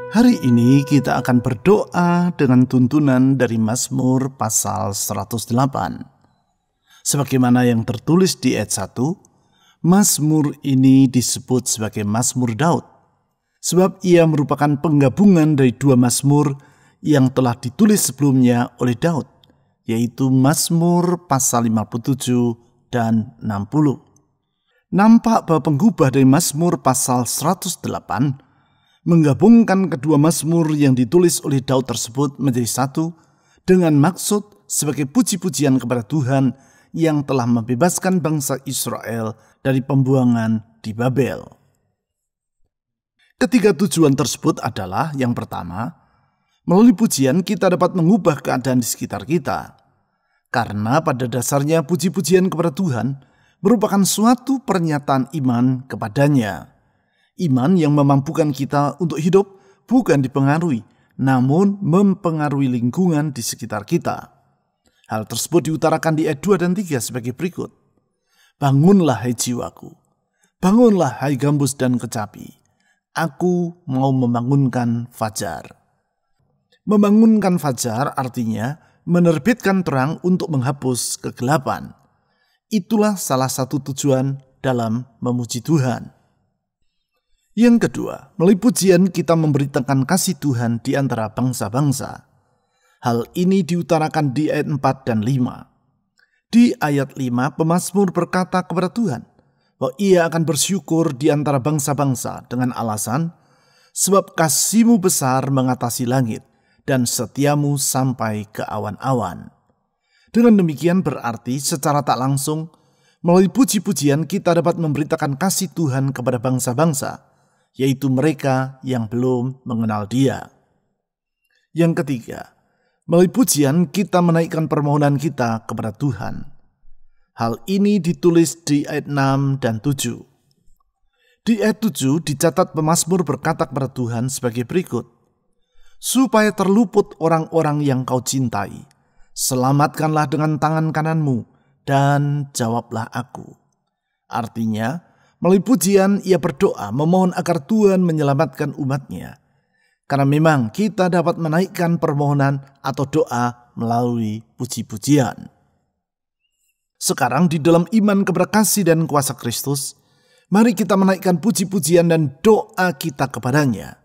Hari ini kita akan berdoa dengan tuntunan dari Mazmur pasal 108. Sebagaimana yang tertulis di ayat 1, Mazmur ini disebut sebagai Mazmur Daud, sebab ia merupakan penggabungan dari dua Mazmur yang telah ditulis sebelumnya oleh Daud, yaitu Mazmur pasal 57 dan 60. Nampak bahwa penggubah dari Mazmur pasal 108 menggabungkan kedua Mazmur yang ditulis oleh Daud tersebut menjadi satu dengan maksud sebagai puji-pujian kepada Tuhan yang telah membebaskan bangsa Israel dari pembuangan di Babel. Ketiga tujuan tersebut adalah, yang pertama, melalui pujian kita dapat mengubah keadaan di sekitar kita. Karena pada dasarnya puji-pujian kepada Tuhan merupakan suatu pernyataan iman kepadanya. Iman yang memampukan kita untuk hidup bukan dipengaruhi, namun mempengaruhi lingkungan di sekitar kita. Hal tersebut diutarakan di ayat 2 dan 3 sebagai berikut. Bangunlah hai jiwaku, bangunlah hai gambus dan kecapi, aku mau membangunkan fajar. Membangunkan fajar artinya menerbitkan terang untuk menghapus kegelapan. Itulah salah satu tujuan dalam memuji Tuhan. Yang kedua, melalui pujian kita memberitakan kasih Tuhan di antara bangsa-bangsa. Hal ini diutarakan di ayat 4 dan 5. Di ayat 5, pemazmur berkata kepada Tuhan bahwa ia akan bersyukur di antara bangsa-bangsa dengan alasan, sebab kasih-Mu besar mengatasi langit dan setiamu sampai ke awan-awan. Dengan demikian berarti secara tak langsung, melalui puji-pujian kita dapat memberitakan kasih Tuhan kepada bangsa-bangsa, yaitu mereka yang belum mengenal Dia. Yang ketiga, melalui pujian kita menaikkan permohonan kita kepada Tuhan. Hal ini ditulis di ayat 6 dan 7. Di ayat 7 dicatat pemazmur berkata kepada Tuhan sebagai berikut. Supaya terluput orang-orang yang Kau cintai, selamatkanlah dengan tangan kananmu dan jawablah aku. Artinya, melalui pujian ia berdoa memohon agar Tuhan menyelamatkan umatnya. Karena memang kita dapat menaikkan permohonan atau doa melalui puji-pujian. Sekarang di dalam iman kepada kasih dan kuasa Kristus, mari kita menaikkan puji-pujian dan doa kita kepadanya.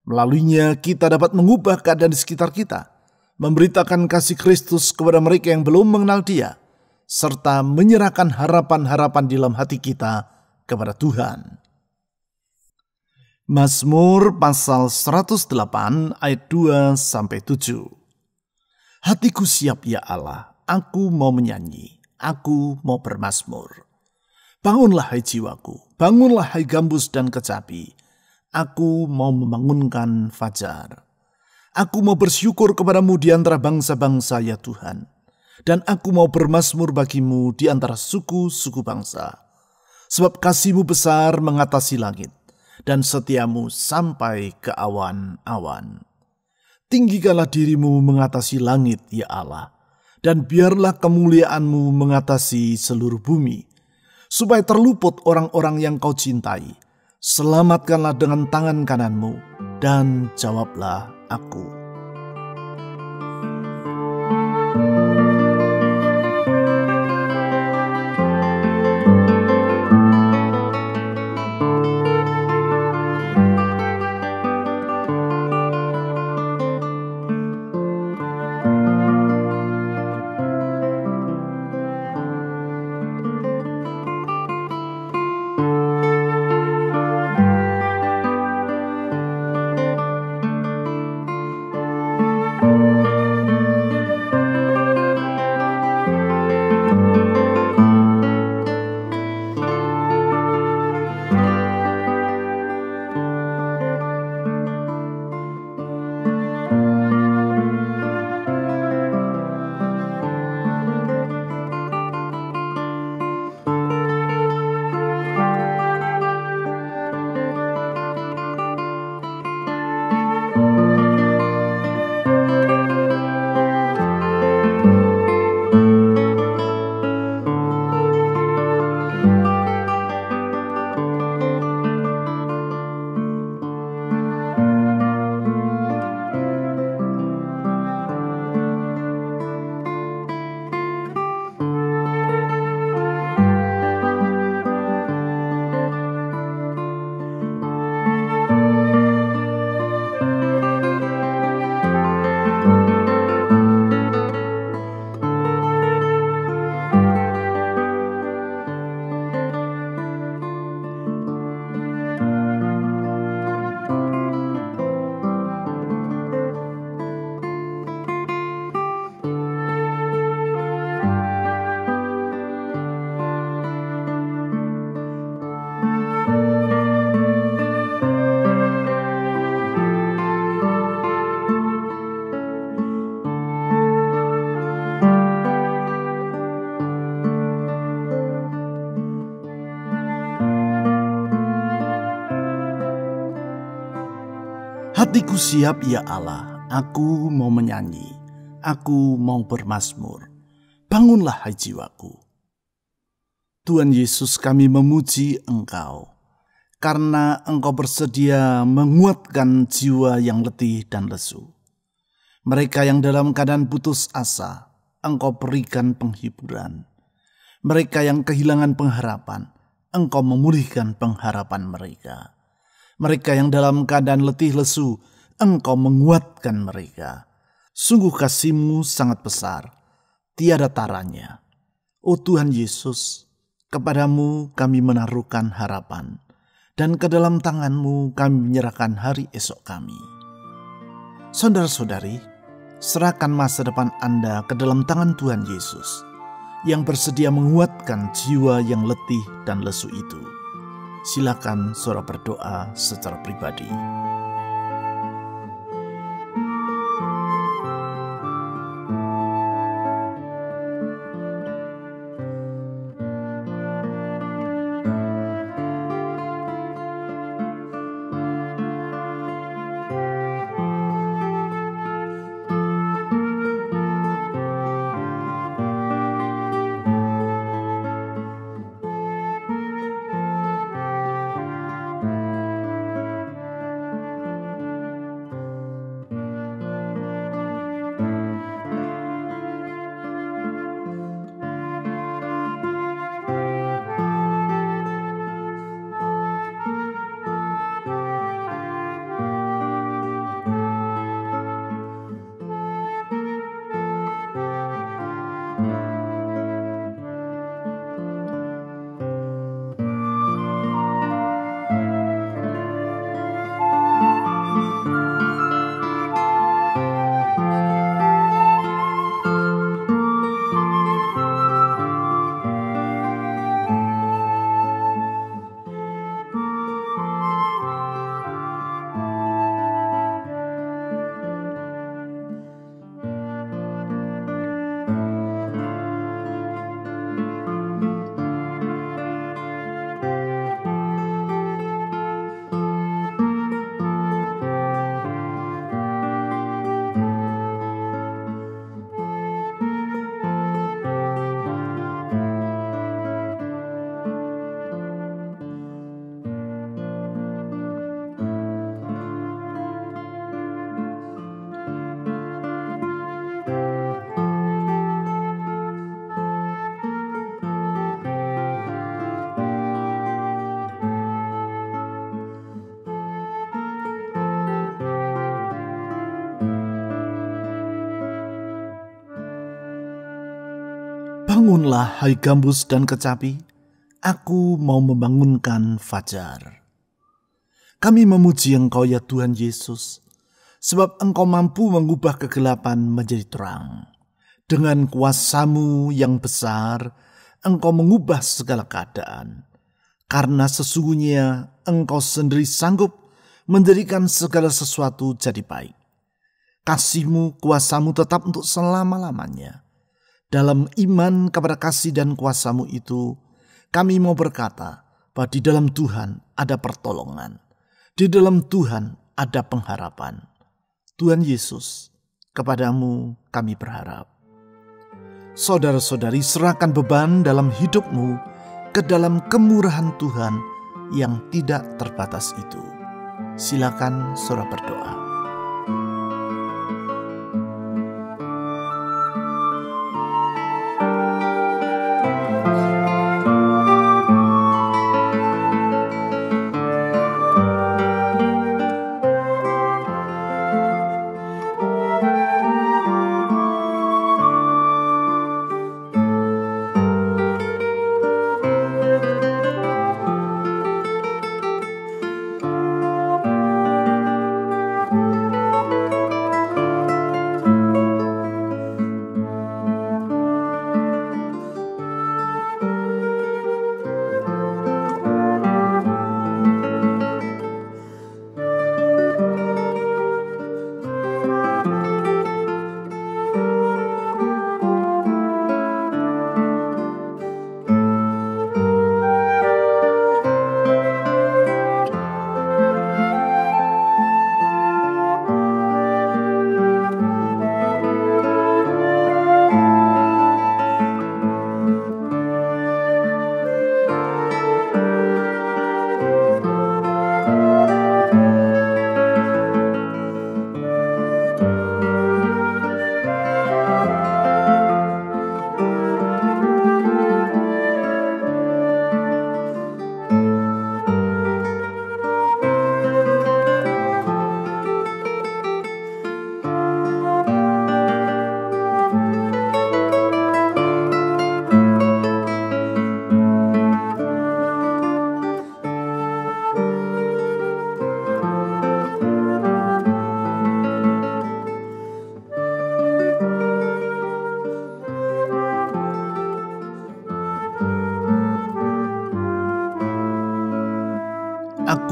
Melaluinya kita dapat mengubah keadaan di sekitar kita, memberitakan kasih Kristus kepada mereka yang belum mengenal Dia, serta menyerahkan harapan-harapan di dalam hati kita kepada Tuhan. Mazmur pasal 108 ayat 2-7. Hatiku siap ya Allah, aku mau menyanyi, aku mau bermazmur. Bangunlah hai jiwaku, bangunlah hai gambus dan kecapi, aku mau membangunkan fajar. Aku mau bersyukur kepadamu di antara bangsa-bangsa ya Tuhan, dan aku mau bermazmur bagimu di antara suku-suku bangsa. Sebab kasih-Mu besar mengatasi langit, dan setiamu sampai ke awan-awan. Tinggikanlah dirimu mengatasi langit, ya Allah, dan biarlah kemuliaan-Mu mengatasi seluruh bumi, supaya terluput orang-orang yang Kau cintai. Selamatkanlah dengan tangan kanan-Mu, dan jawablah aku. Hatiku siap ya Allah, aku mau menyanyi, aku mau bermazmur. Bangunlah hai jiwaku. Tuhan Yesus, kami memuji Engkau, karena Engkau bersedia menguatkan jiwa yang letih dan lesu. Mereka yang dalam keadaan putus asa, Engkau berikan penghiburan. Mereka yang kehilangan pengharapan, Engkau memulihkan pengharapan mereka. Mereka yang dalam keadaan letih lesu, Engkau menguatkan mereka. Sungguh kasih-Mu sangat besar, tiada taranya. Oh Tuhan Yesus, kepadamu kami menaruhkan harapan, dan ke dalam tangan-Mu kami menyerahkan hari esok kami. Saudara-saudari, serahkan masa depan Anda ke dalam tangan Tuhan Yesus, yang bersedia menguatkan jiwa yang letih dan lesu itu. Silakan saudara berdoa secara pribadi. Bangunlah hai gambus dan kecapi, aku mau membangunkan fajar. Kami memuji Engkau ya Tuhan Yesus, sebab Engkau mampu mengubah kegelapan menjadi terang. Dengan kuasa-Mu yang besar, Engkau mengubah segala keadaan. Karena sesungguhnya Engkau sendiri sanggup menjadikan segala sesuatu jadi baik. Kasih-Mu, kuasa-Mu tetap untuk selama-lamanya. Dalam iman kepada kasih dan kuasa-Mu itu, kami mau berkata bahwa di dalam Tuhan ada pertolongan. Di dalam Tuhan ada pengharapan. Tuhan Yesus, kepadamu kami berharap. Saudara-saudari, serahkan beban dalam hidupmu ke dalam kemurahan Tuhan yang tidak terbatas itu. Silakan saudara berdoa.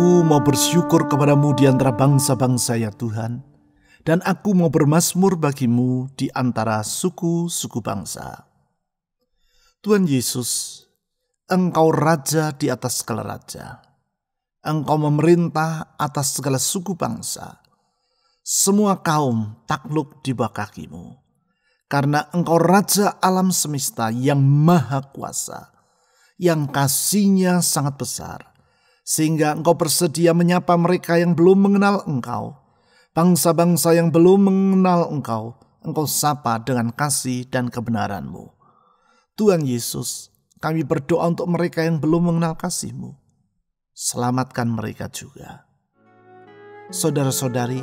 Aku mau bersyukur kepadamu di antara bangsa-bangsa ya Tuhan, dan aku mau bermazmur bagimu di antara suku-suku bangsa. Tuhan Yesus, Engkau Raja di atas segala raja. Engkau memerintah atas segala suku bangsa. Semua kaum takluk di bawah kakimu. Karena Engkau Raja alam semesta yang maha kuasa, yang kasih-Nya sangat besar, sehingga Engkau bersedia menyapa mereka yang belum mengenal Engkau. Bangsa-bangsa yang belum mengenal Engkau, Engkau sapa dengan kasih dan kebenaran-Mu. Tuhan Yesus, kami berdoa untuk mereka yang belum mengenal kasih-Mu. Selamatkan mereka juga. Saudara-saudari,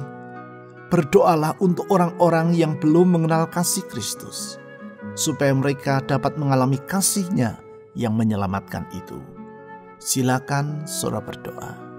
berdoalah untuk orang-orang yang belum mengenal kasih Kristus, supaya mereka dapat mengalami kasih-Nya yang menyelamatkan itu. Silakan saudara berdoa.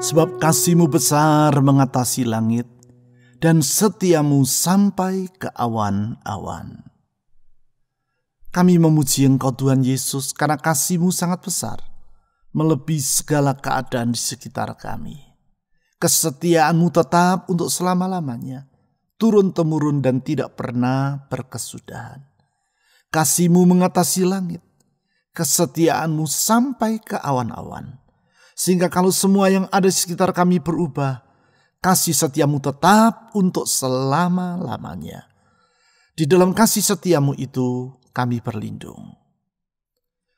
Sebab kasih-Mu besar mengatasi langit, dan setia-Mu sampai ke awan-awan. Kami memuji Engkau Tuhan Yesus karena kasih-Mu sangat besar, melebihi segala keadaan di sekitar kami. Kesetiaan-Mu tetap untuk selama-lamanya, turun-temurun dan tidak pernah berkesudahan. Kasih-Mu mengatasi langit, kesetiaan-Mu sampai ke awan-awan. Sehingga kalau semua yang ada di sekitar kami berubah, kasih setia-Mu tetap untuk selama-lamanya. Di dalam kasih setia-Mu itu kami berlindung.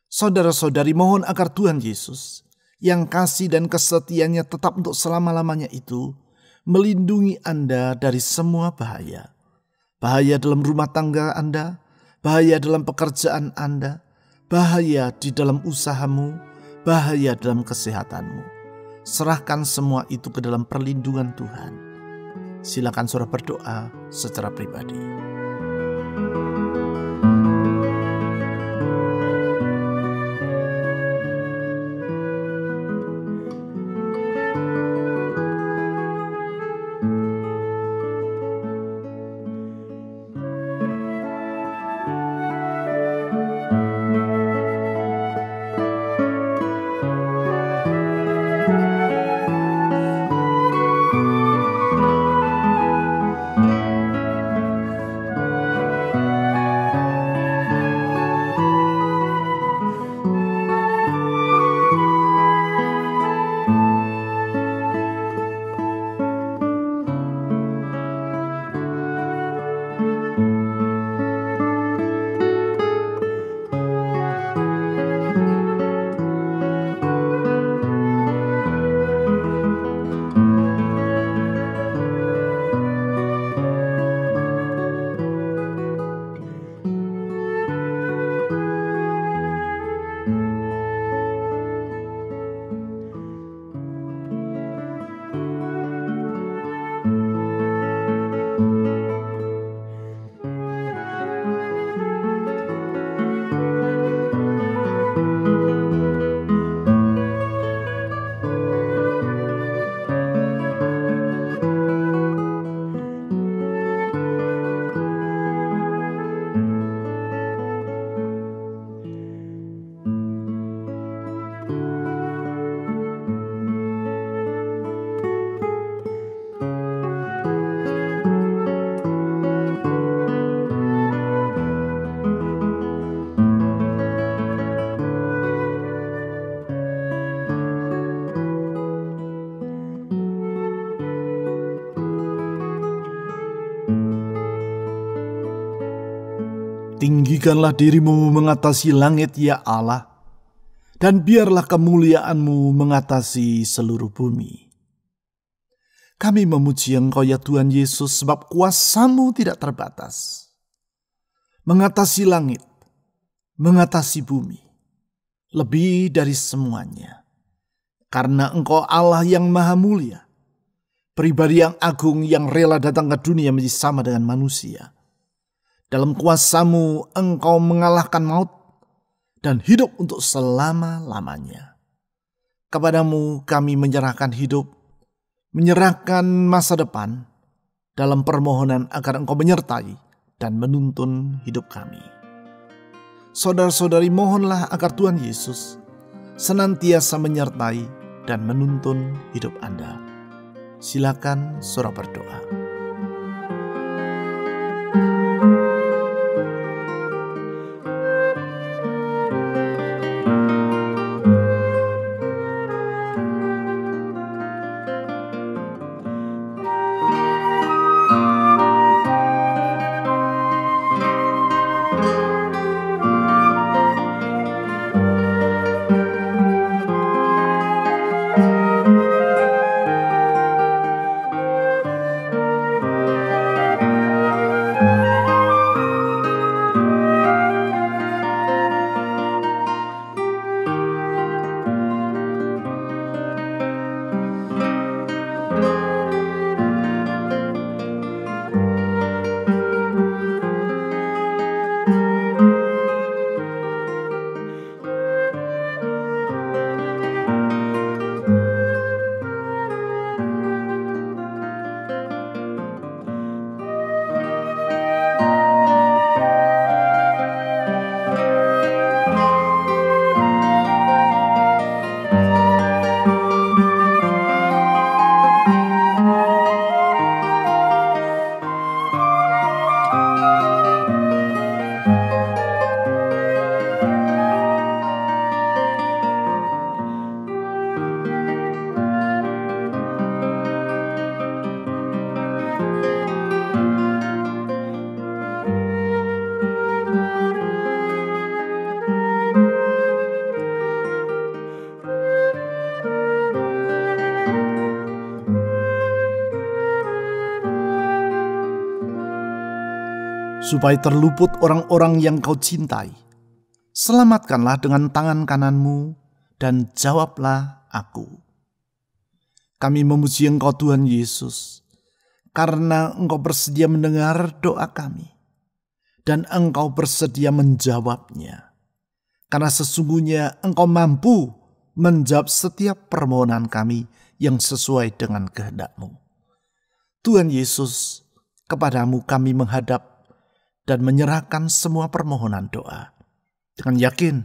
Saudara-saudari, mohon agar Tuhan Yesus, yang kasih dan kesetiaannya tetap untuk selama-lamanya itu, melindungi Anda dari semua bahaya. Bahaya dalam rumah tangga Anda, bahaya dalam pekerjaan Anda, bahaya di dalam usahamu, bahaya dalam kesehatanmu. Serahkan semua itu ke dalam perlindungan Tuhan. Silakan saudara berdoa secara pribadi. Tinggikanlah dirimu mengatasi langit ya Allah, dan biarlah kemuliaan-Mu mengatasi seluruh bumi. Kami memuji Engkau ya Tuhan Yesus, sebab kuasa-Mu tidak terbatas. Mengatasi langit, mengatasi bumi, lebih dari semuanya. Karena Engkau Allah yang maha mulia, pribadi yang agung yang rela datang ke dunia menjadi sama dengan manusia. Dalam kuasa-Mu Engkau mengalahkan maut dan hidup untuk selama-lamanya. Kepadamu kami menyerahkan hidup, menyerahkan masa depan dalam permohonan agar Engkau menyertai dan menuntun hidup kami. Saudara-saudari, mohonlah agar Tuhan Yesus senantiasa menyertai dan menuntun hidup Anda. Silakan saudara berdoa. Supaya terluput orang-orang yang Kau cintai, selamatkanlah dengan tangan kanan-Mu dan jawablah aku. Kami memuji Engkau Tuhan Yesus, karena Engkau bersedia mendengar doa kami, dan Engkau bersedia menjawabnya. Karena sesungguhnya Engkau mampu menjawab setiap permohonan kami yang sesuai dengan kehendak-Mu. Tuhan Yesus, kepadamu kami menghadap dan menyerahkan semua permohonan doa. Dengan yakin,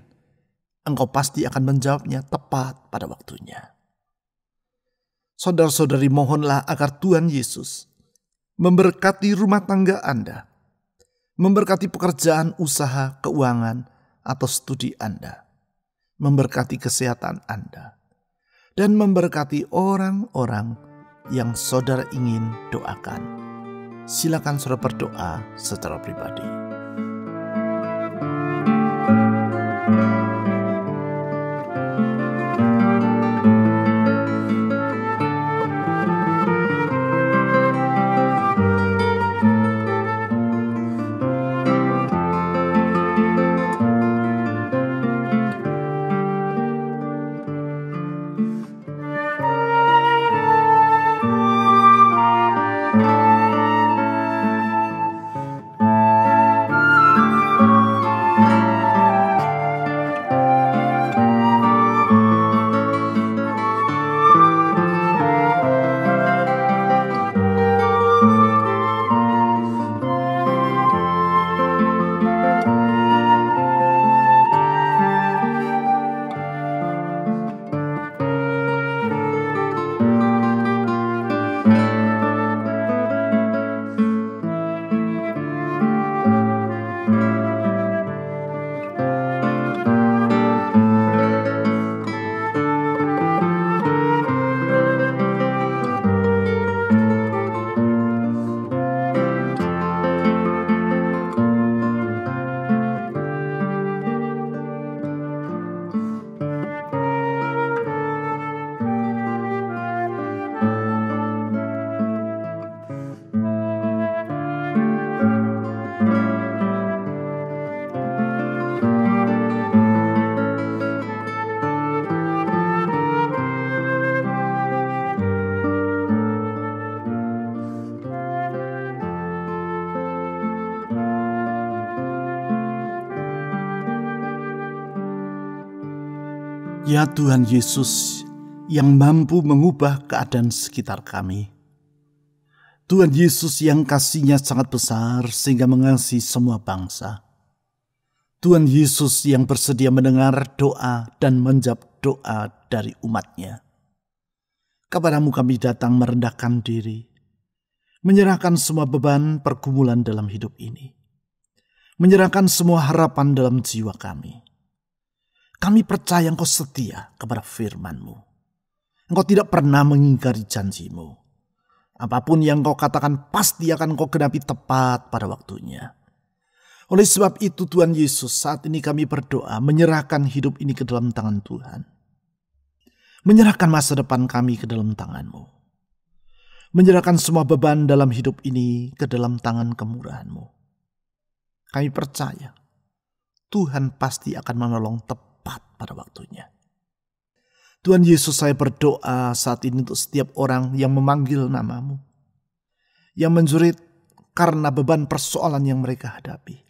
Engkau pasti akan menjawabnya tepat pada waktunya. Saudara-saudari, mohonlah agar Tuhan Yesus memberkati rumah tangga Anda, memberkati pekerjaan, usaha, keuangan, atau studi Anda, memberkati kesehatan Anda, dan memberkati orang-orang yang saudara ingin doakan. Silakan saudara berdoa secara pribadi. Ya Tuhan Yesus yang mampu mengubah keadaan sekitar kami. Tuhan Yesus yang kasih-Nya sangat besar sehingga mengasihi semua bangsa. Tuhan Yesus yang bersedia mendengar doa dan menjawab doa dari umat-Nya. Kepadamu kami datang merendahkan diri, menyerahkan semua beban pergumulan dalam hidup ini, menyerahkan semua harapan dalam jiwa kami. Kami percaya Engkau setia kepada firman-Mu. Engkau tidak pernah mengingkari janji-Mu. Apapun yang Engkau katakan pasti akan Engkau genapi tepat pada waktunya. Oleh sebab itu Tuhan Yesus, saat ini kami berdoa menyerahkan hidup ini ke dalam tangan Tuhan. Menyerahkan masa depan kami ke dalam tangan-Mu. Menyerahkan semua beban dalam hidup ini ke dalam tangan kemurahan-Mu. Kami percaya Tuhan pasti akan menolong tepat pada waktunya. Tuhan Yesus, saya berdoa saat ini untuk setiap orang yang memanggil nama-Mu, yang menjerit karena beban persoalan yang mereka hadapi.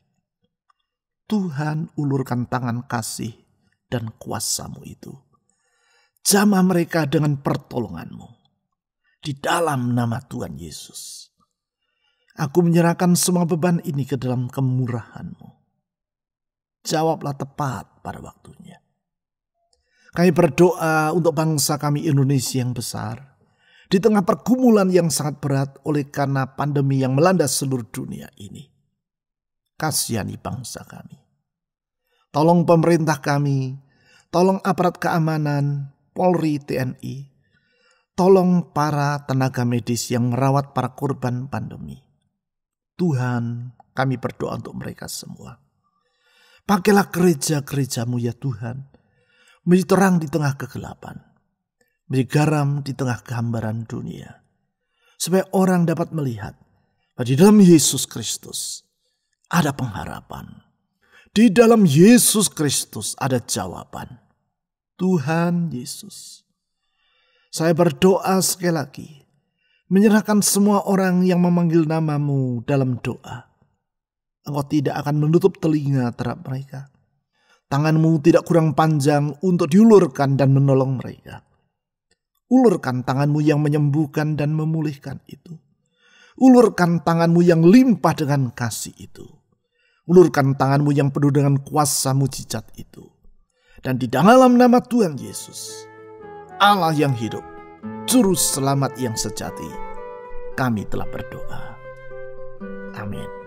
Tuhan, ulurkan tangan kasih dan kuasa-Mu itu. Jamah mereka dengan pertolongan-Mu. Di dalam nama Tuhan Yesus, aku menyerahkan semua beban ini ke dalam kemurahan-Mu. Jawablah tepat pada waktunya. Kami berdoa untuk bangsa kami Indonesia yang besar, di tengah pergumulan yang sangat berat oleh karena pandemi yang melanda seluruh dunia ini. Kasihani bangsa kami. Tolong pemerintah kami, tolong aparat keamanan, Polri, TNI, tolong para tenaga medis yang merawat para korban pandemi. Tuhan, kami berdoa untuk mereka semua. Pakailah gereja-gereja-Mu ya Tuhan, menjadi terang di tengah kegelapan, menjadi garam di tengah kehambaran dunia, supaya orang dapat melihat bahwa di dalam Yesus Kristus ada pengharapan. Di dalam Yesus Kristus ada jawaban. Tuhan Yesus, saya berdoa sekali lagi, menyerahkan semua orang yang memanggil nama-Mu dalam doa. Engkau tidak akan menutup telinga terhadap mereka. Tangan-Mu tidak kurang panjang untuk diulurkan dan menolong mereka. Ulurkan tangan-Mu yang menyembuhkan dan memulihkan itu. Ulurkan tangan-Mu yang limpah dengan kasih itu. Ulurkan tangan-Mu yang penuh dengan kuasa mujizat itu. Dan di dalam nama Tuhan Yesus, Allah yang hidup, Juru Selamat yang sejati, kami telah berdoa. Amin.